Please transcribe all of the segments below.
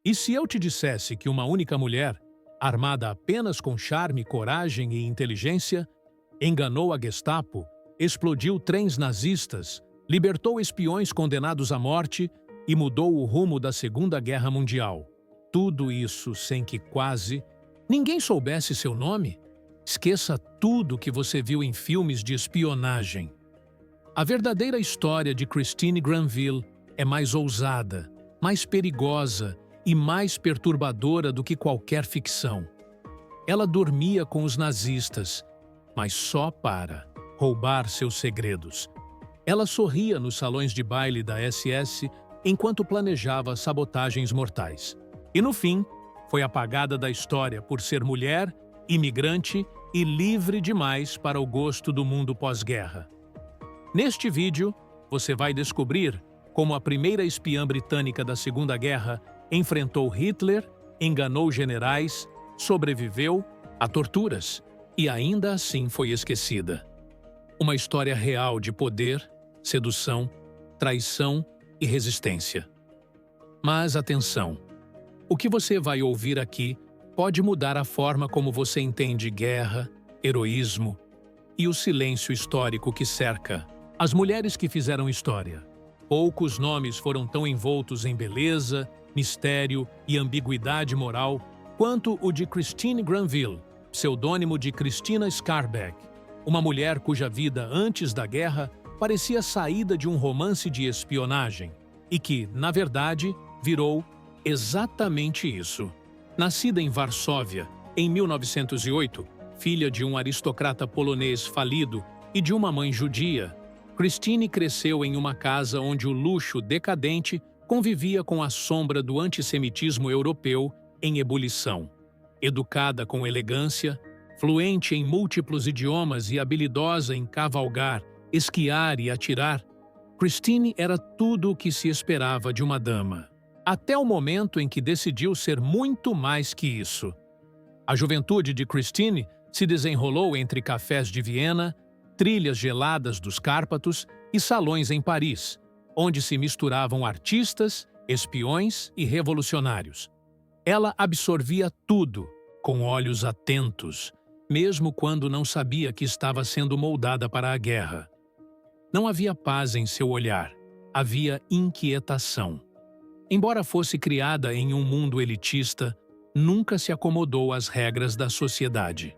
E se eu te dissesse que uma única mulher, armada apenas com charme, coragem e inteligência, enganou a Gestapo, explodiu trens nazistas, libertou espiões condenados à morte e mudou o rumo da Segunda Guerra Mundial? Tudo isso sem que quase ninguém soubesse seu nome? Esqueça tudo que você viu em filmes de espionagem. A verdadeira história de Christine Granville é mais ousada, mais perigosa e mais perturbadora do que qualquer ficção. Ela dormia com os nazistas, mas só para roubar seus segredos. Ela sorria nos salões de baile da SS enquanto planejava sabotagens mortais. E no fim, foi apagada da história por ser mulher, imigrante e livre demais para o gosto do mundo pós-guerra. Neste vídeo, você vai descobrir como a primeira espiã britânica da Segunda Guerra enfrentou Hitler, enganou generais, sobreviveu a torturas e ainda assim foi esquecida. Uma história real de poder, sedução, traição e resistência. Mas atenção, o que você vai ouvir aqui pode mudar a forma como você entende guerra, heroísmo e o silêncio histórico que cerca as mulheres que fizeram história. Poucos nomes foram tão envoltos em beleza, mistério e ambiguidade moral quanto o de Christine Granville, pseudônimo de Christina Skarbek, uma mulher cuja vida antes da guerra parecia saída de um romance de espionagem e que, na verdade, virou exatamente isso. Nascida em Varsóvia, em 1908, filha de um aristocrata polonês falido e de uma mãe judia, Christine cresceu em uma casa onde o luxo decadente convivia com a sombra do antissemitismo europeu em ebulição. Educada com elegância, fluente em múltiplos idiomas e habilidosa em cavalgar, esquiar e atirar, Christine era tudo o que se esperava de uma dama. Até o momento em que decidiu ser muito mais que isso. A juventude de Christine se desenrolou entre cafés de Viena, trilhas geladas dos Cárpatos e salões em Paris, onde se misturavam artistas, espiões e revolucionários. Ela absorvia tudo, com olhos atentos, mesmo quando não sabia que estava sendo moldada para a guerra. Não havia paz em seu olhar, havia inquietação. Embora fosse criada em um mundo elitista, nunca se acomodou às regras da sociedade.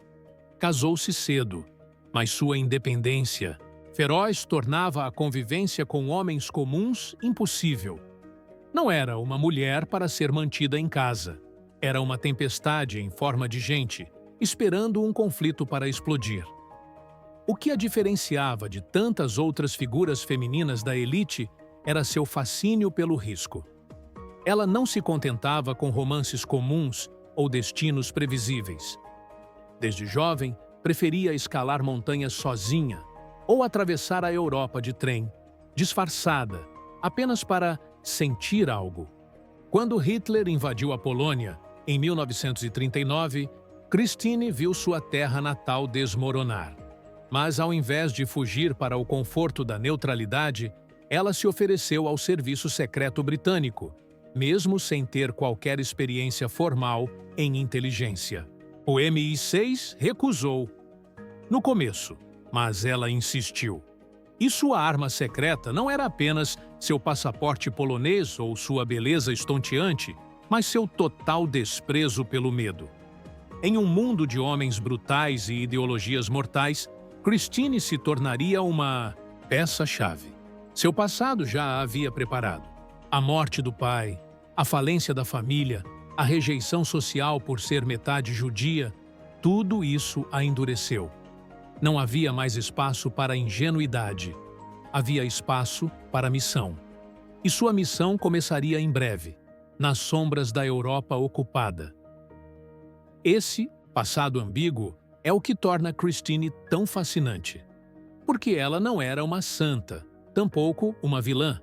Casou-se cedo, mas sua independência feroz tornava a convivência com homens comuns impossível. Não era uma mulher para ser mantida em casa. Era uma tempestade em forma de gente, esperando um conflito para explodir. O que a diferenciava de tantas outras figuras femininas da elite era seu fascínio pelo risco. Ela não se contentava com romances comuns ou destinos previsíveis. Desde jovem, preferia escalar montanhas sozinha ou atravessar a Europa de trem, disfarçada, apenas para sentir algo. Quando Hitler invadiu a Polônia, em 1939, Christine viu sua terra natal desmoronar. Mas ao invés de fugir para o conforto da neutralidade, ela se ofereceu ao serviço secreto britânico, mesmo sem ter qualquer experiência formal em inteligência. O MI6 recusou no começo, mas ela insistiu. E sua arma secreta não era apenas seu passaporte polonês ou sua beleza estonteante, mas seu total desprezo pelo medo. Em um mundo de homens brutais e ideologias mortais, Christine se tornaria uma peça-chave. Seu passado já a havia preparado. A morte do pai, a falência da família, a rejeição social por ser metade judia, tudo isso a endureceu. Não havia mais espaço para ingenuidade. Havia espaço para missão. E sua missão começaria em breve, nas sombras da Europa ocupada. Esse passado ambíguo é o que torna Christine tão fascinante. Porque ela não era uma santa, tampouco uma vilã.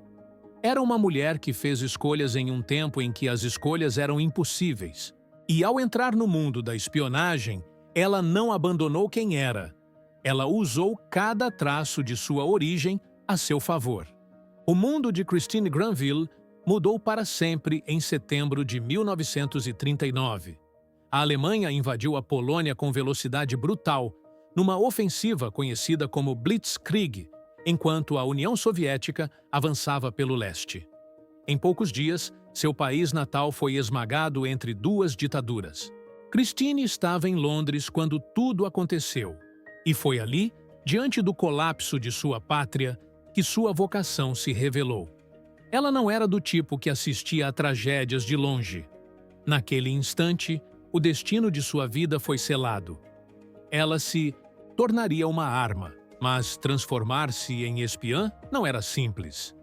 Era uma mulher que fez escolhas em um tempo em que as escolhas eram impossíveis. E ao entrar no mundo da espionagem, ela não abandonou quem era. Ela usou cada traço de sua origem a seu favor. O mundo de Christine Granville mudou para sempre em setembro de 1939. A Alemanha invadiu a Polônia com velocidade brutal, numa ofensiva conhecida como Blitzkrieg, enquanto a União Soviética avançava pelo leste. Em poucos dias, seu país natal foi esmagado entre duas ditaduras. Christine estava em Londres quando tudo aconteceu, e foi ali, diante do colapso de sua pátria, que sua vocação se revelou. Ela não era do tipo que assistia a tragédias de longe. Naquele instante, o destino de sua vida foi selado. Ela se tornaria uma arma, mas transformar-se em espiã não era simples.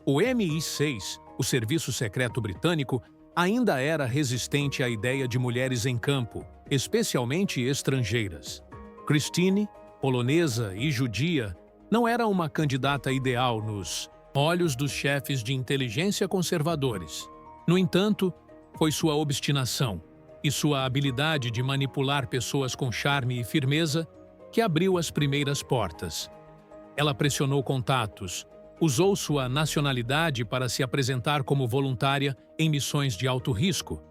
O MI6, o Serviço Secreto Britânico, ainda era resistente à ideia de mulheres em campo, especialmente estrangeiras. Christine, polonesa e judia, não era uma candidata ideal nos olhos dos chefes de inteligência conservadores. No entanto, foi sua obstinação e sua habilidade de manipular pessoas com charme e firmeza que abriu as primeiras portas. Ela pressionou contatos, usou sua nacionalidade para se apresentar como voluntária em missões de alto risco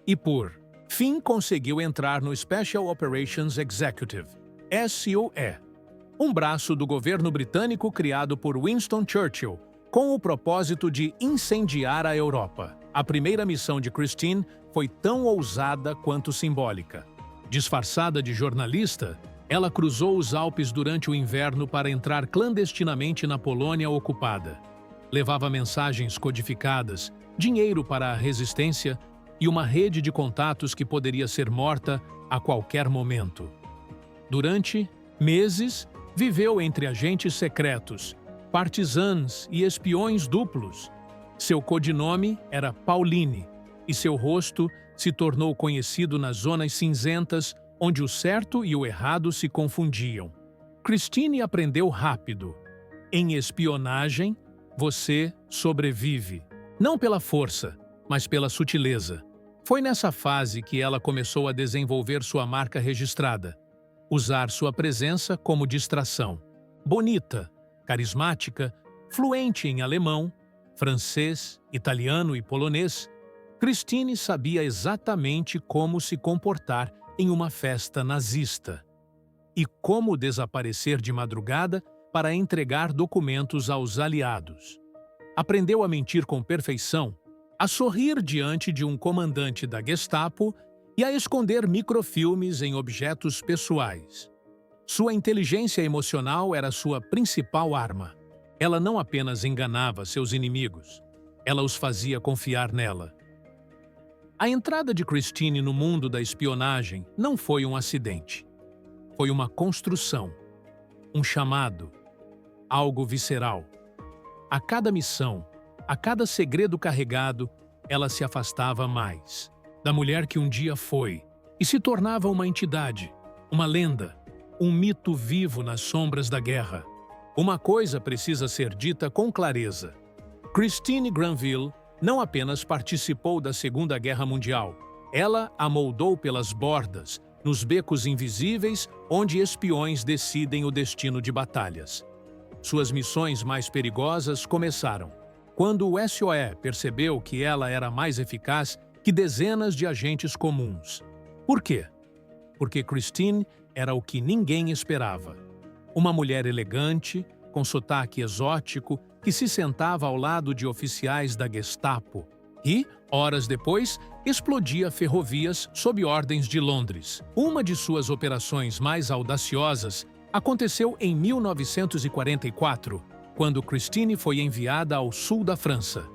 e, por fim, conseguiu entrar no Special Operations Executive, SOE, um braço do governo britânico criado por Winston Churchill, com o propósito de incendiar a Europa. A primeira missão de Christine foi tão ousada quanto simbólica. Disfarçada de jornalista, ela cruzou os Alpes durante o inverno para entrar clandestinamente na Polônia ocupada. Levava mensagens codificadas, dinheiro para a resistência e uma rede de contatos que poderia ser morta a qualquer momento. Durante meses, viveu entre agentes secretos, partisans e espiões duplos. Seu codinome era Pauline, e seu rosto se tornou conhecido nas zonas cinzentas onde o certo e o errado se confundiam. Christine aprendeu rápido. Em espionagem, você sobrevive. Não pela força, mas pela sutileza. Foi nessa fase que ela começou a desenvolver sua marca registrada. Usar sua presença como distração. Bonita, carismática, fluente em alemão, francês, italiano e polonês, Christine sabia exatamente como se comportar em uma festa nazista e como desaparecer de madrugada para entregar documentos aos aliados. Aprendeu a mentir com perfeição, a sorrir diante de um comandante da Gestapo e a esconder microfilmes em objetos pessoais. Sua inteligência emocional era sua principal arma. Ela não apenas enganava seus inimigos, ela os fazia confiar nela. A entrada de Christine no mundo da espionagem não foi um acidente. Foi uma construção, um chamado, algo visceral. A cada missão, a cada segredo carregado, ela se afastava mais da mulher que um dia foi e se tornava uma entidade, uma lenda, um mito vivo nas sombras da guerra. Uma coisa precisa ser dita com clareza. Christine Granville não apenas participou da Segunda Guerra Mundial, ela a moldou pelas bordas, nos becos invisíveis onde espiões decidem o destino de batalhas. Suas missões mais perigosas começaram quando o SOE percebeu que ela era mais eficaz que dezenas de agentes comuns. Por quê? Porque Christine era o que ninguém esperava. Uma mulher elegante, com sotaque exótico, que se sentava ao lado de oficiais da Gestapo e, horas depois, explodia ferrovias sob ordens de Londres. Uma de suas operações mais audaciosas aconteceu em 1944, quando Christine foi enviada ao sul da França.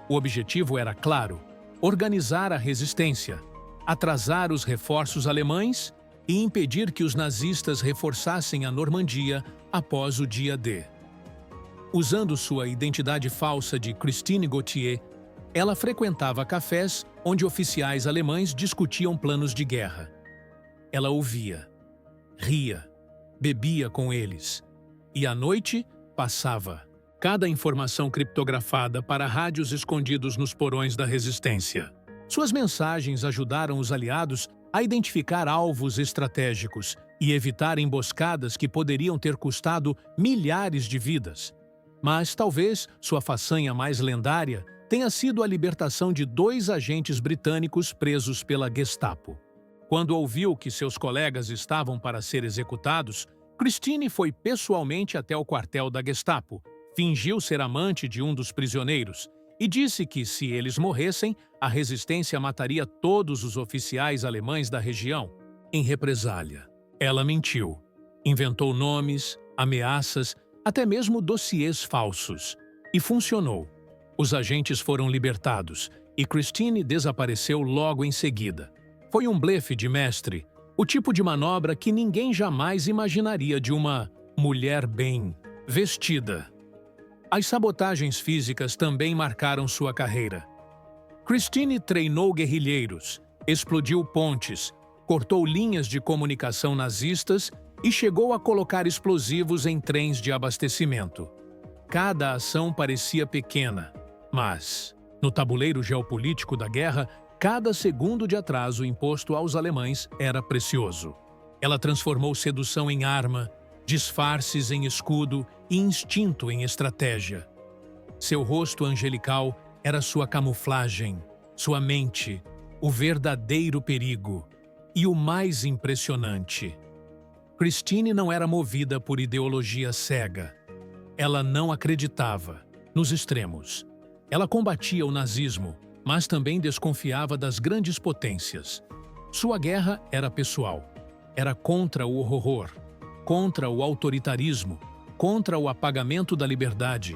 O objetivo era claro: organizar a resistência, atrasar os reforços alemães e impedir que os nazistas reforçassem a Normandia após o dia D. Usando sua identidade falsa de Christine Gauthier, ela frequentava cafés onde oficiais alemães discutiam planos de guerra. Ela ouvia, ria, bebia com eles e, à noite, passava cada informação criptografada para rádios escondidos nos porões da resistência. Suas mensagens ajudaram os aliados a identificar alvos estratégicos e evitar emboscadas que poderiam ter custado milhares de vidas. Mas talvez sua façanha mais lendária tenha sido a libertação de 2 agentes britânicos presos pela Gestapo. Quando ouviu que seus colegas estavam para ser executados, Christine foi pessoalmente até o quartel da Gestapo, fingiu ser amante de um dos prisioneiros e disse que, se eles morressem, a resistência mataria todos os oficiais alemães da região. Em represália, ela mentiu, inventou nomes, ameaças, até mesmo dossiês falsos. E funcionou. Os agentes foram libertados e Christine desapareceu logo em seguida. Foi um blefe de mestre, o tipo de manobra que ninguém jamais imaginaria de uma mulher bem vestida. As sabotagens físicas também marcaram sua carreira. Christine treinou guerrilheiros, explodiu pontes, cortou linhas de comunicação nazistas e chegou a colocar explosivos em trens de abastecimento. Cada ação parecia pequena, mas, no tabuleiro geopolítico da guerra, cada segundo de atraso imposto aos alemães era precioso. Ela transformou sedução em arma, disfarces em escudo e instinto em estratégia. Seu rosto angelical era sua camuflagem, sua mente, o verdadeiro perigo. E o mais impressionante: Christine não era movida por ideologia cega. Ela não acreditava nos extremos. Ela combatia o nazismo, mas também desconfiava das grandes potências. Sua guerra era pessoal. Era contra o horror, contra o autoritarismo, contra o apagamento da liberdade.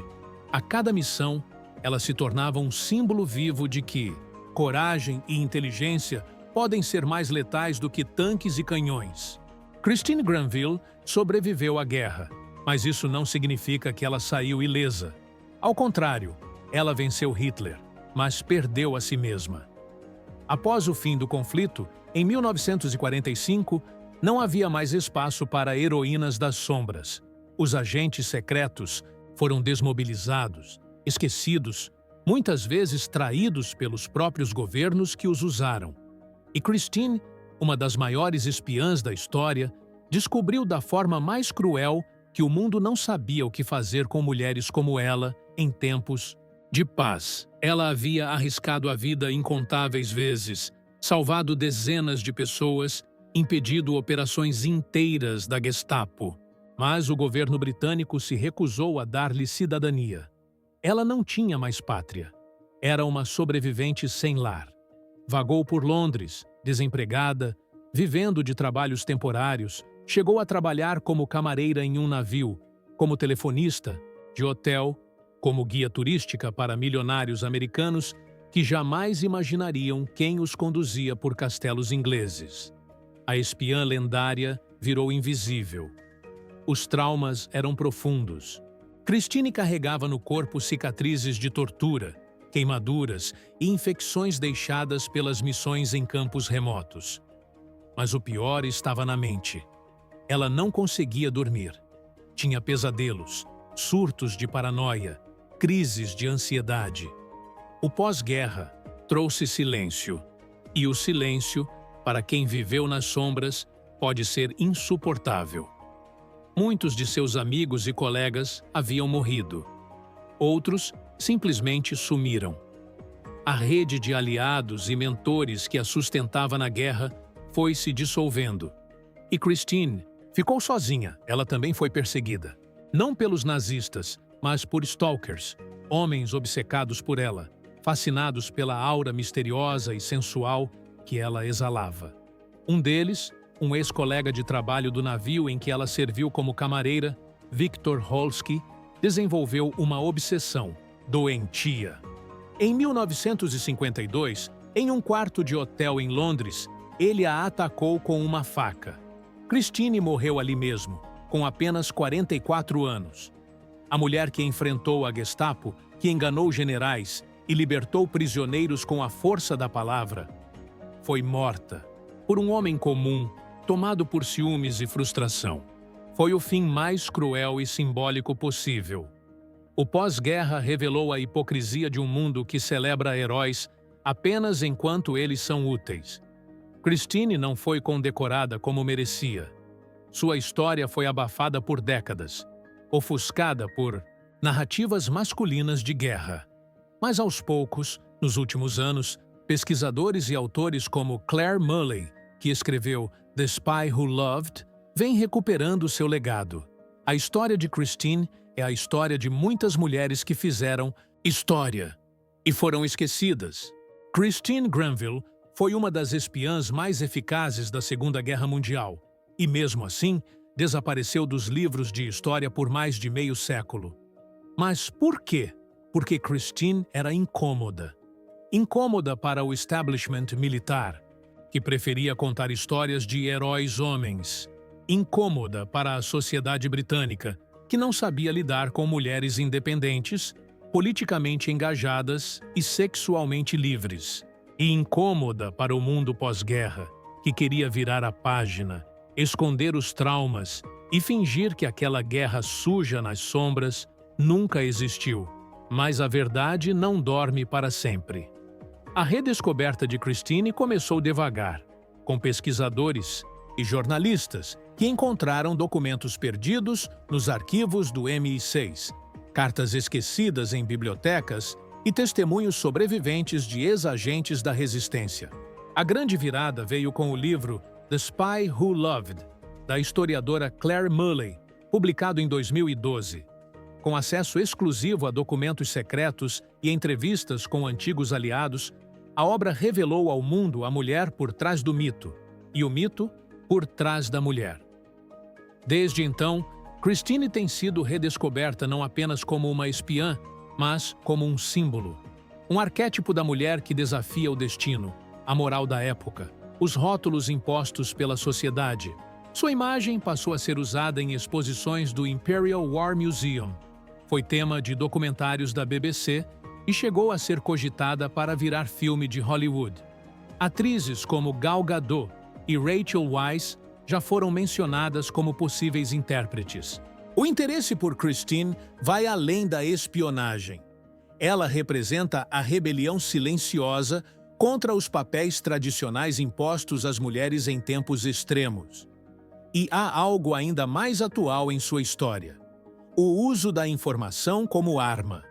A cada missão, ela se tornava um símbolo vivo de que coragem e inteligência podem ser mais letais do que tanques e canhões. Christine Granville sobreviveu à guerra, mas isso não significa que ela saiu ilesa. Ao contrário, ela venceu Hitler, mas perdeu a si mesma. Após o fim do conflito, em 1945, não havia mais espaço para heroínas das sombras. Os agentes secretos foram desmobilizados, esquecidos, muitas vezes traídos pelos próprios governos que os usaram. E Christine, uma das maiores espiãs da história, descobriu da forma mais cruel que o mundo não sabia o que fazer com mulheres como ela em tempos de paz. Ela havia arriscado a vida incontáveis vezes, salvado dezenas de pessoas, impedido operações inteiras da Gestapo. Mas o governo britânico se recusou a dar-lhe cidadania. Ela não tinha mais pátria. Era uma sobrevivente sem lar. Vagou por Londres, desempregada, vivendo de trabalhos temporários, chegou a trabalhar como camareira em um navio, como telefonista, de hotel, como guia turística para milionários americanos que jamais imaginariam quem os conduzia por castelos ingleses. A espiã lendária virou invisível. Os traumas eram profundos. Christine carregava no corpo cicatrizes de tortura, queimaduras e infecções deixadas pelas missões em campos remotos. Mas o pior estava na mente. Ela não conseguia dormir. Tinha pesadelos, surtos de paranoia, crises de ansiedade. O pós-guerra trouxe silêncio. E o silêncio, para quem viveu nas sombras, pode ser insuportável. Muitos de seus amigos e colegas haviam morrido. Outros simplesmente sumiram. A rede de aliados e mentores que a sustentava na guerra foi se dissolvendo. E Christine ficou sozinha. Ela também foi perseguida. Não pelos nazistas, mas por stalkers, homens obcecados por ela, fascinados pela aura misteriosa e sensual que ela exalava. Um deles, um ex-colega de trabalho do navio em que ela serviu como camareira, Viktor Holsky, desenvolveu uma obsessão doentia. Em 1952, em um quarto de hotel em Londres, ele a atacou com uma faca. Christine morreu ali mesmo, com apenas 44 anos. A mulher que enfrentou a Gestapo, que enganou generais e libertou prisioneiros com a força da palavra, foi morta por um homem comum, tomado por ciúmes e frustração. Foi o fim mais cruel e simbólico possível. O pós-guerra revelou a hipocrisia de um mundo que celebra heróis apenas enquanto eles são úteis. Christine não foi condecorada como merecia. Sua história foi abafada por décadas, ofuscada por narrativas masculinas de guerra. Mas aos poucos, nos últimos anos, pesquisadores e autores como Claire Mulley, que escreveu The Spy Who Loved, vêm recuperando seu legado. A história de Christine é a história de muitas mulheres que fizeram história e foram esquecidas. Christine Granville foi uma das espiãs mais eficazes da Segunda Guerra Mundial e, mesmo assim, desapareceu dos livros de história por mais de meio século. Mas por quê? Porque Christine era incômoda. Incômoda para o establishment militar, que preferia contar histórias de heróis homens. Incômoda para a sociedade britânica, que não sabia lidar com mulheres independentes, politicamente engajadas e sexualmente livres. E incômoda para o mundo pós-guerra, que queria virar a página, esconder os traumas e fingir que aquela guerra suja nas sombras nunca existiu. Mas a verdade não dorme para sempre. A redescoberta de Christine começou devagar, com pesquisadores e jornalistas que encontraram documentos perdidos nos arquivos do MI6, cartas esquecidas em bibliotecas e testemunhos sobreviventes de ex-agentes da resistência. A grande virada veio com o livro The Spy Who Loved, da historiadora Claire Mulley, publicado em 2012. Com acesso exclusivo a documentos secretos e entrevistas com antigos aliados, a obra revelou ao mundo a mulher por trás do mito e o mito por trás da mulher. Desde então, Christine tem sido redescoberta não apenas como uma espiã, mas como um símbolo. Um arquétipo da mulher que desafia o destino, a moral da época, os rótulos impostos pela sociedade. Sua imagem passou a ser usada em exposições do Imperial War Museum. Foi tema de documentários da BBC e chegou a ser cogitada para virar filme de Hollywood. Atrizes como Gal Gadot e Rachel Weisz já foram mencionadas como possíveis intérpretes. O interesse por Christine vai além da espionagem. Ela representa a rebelião silenciosa contra os papéis tradicionais impostos às mulheres em tempos extremos. E há algo ainda mais atual em sua história: o uso da informação como arma.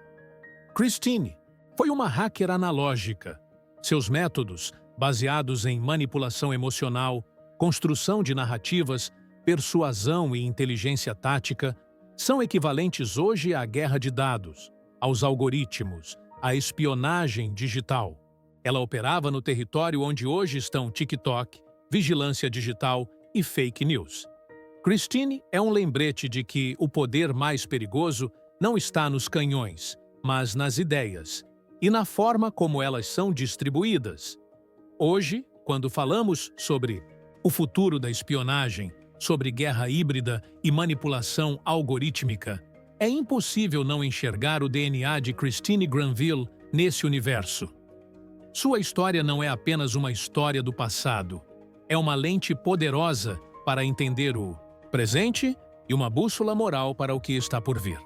Christine foi uma hacker analógica. Seus métodos, baseados em manipulação emocional, construção de narrativas, persuasão e inteligência tática, são equivalentes hoje à guerra de dados, aos algoritmos, à espionagem digital. Ela operava no território onde hoje estão TikTok, vigilância digital e fake news. Christine é um lembrete de que o poder mais perigoso não está nos canhões, mas nas ideias e na forma como elas são distribuídas. Hoje, quando falamos sobre o futuro da espionagem, sobre guerra híbrida e manipulação algorítmica, é impossível não enxergar o DNA de Christine Granville nesse universo. Sua história não é apenas uma história do passado, é uma lente poderosa para entender o presente e uma bússola moral para o que está por vir.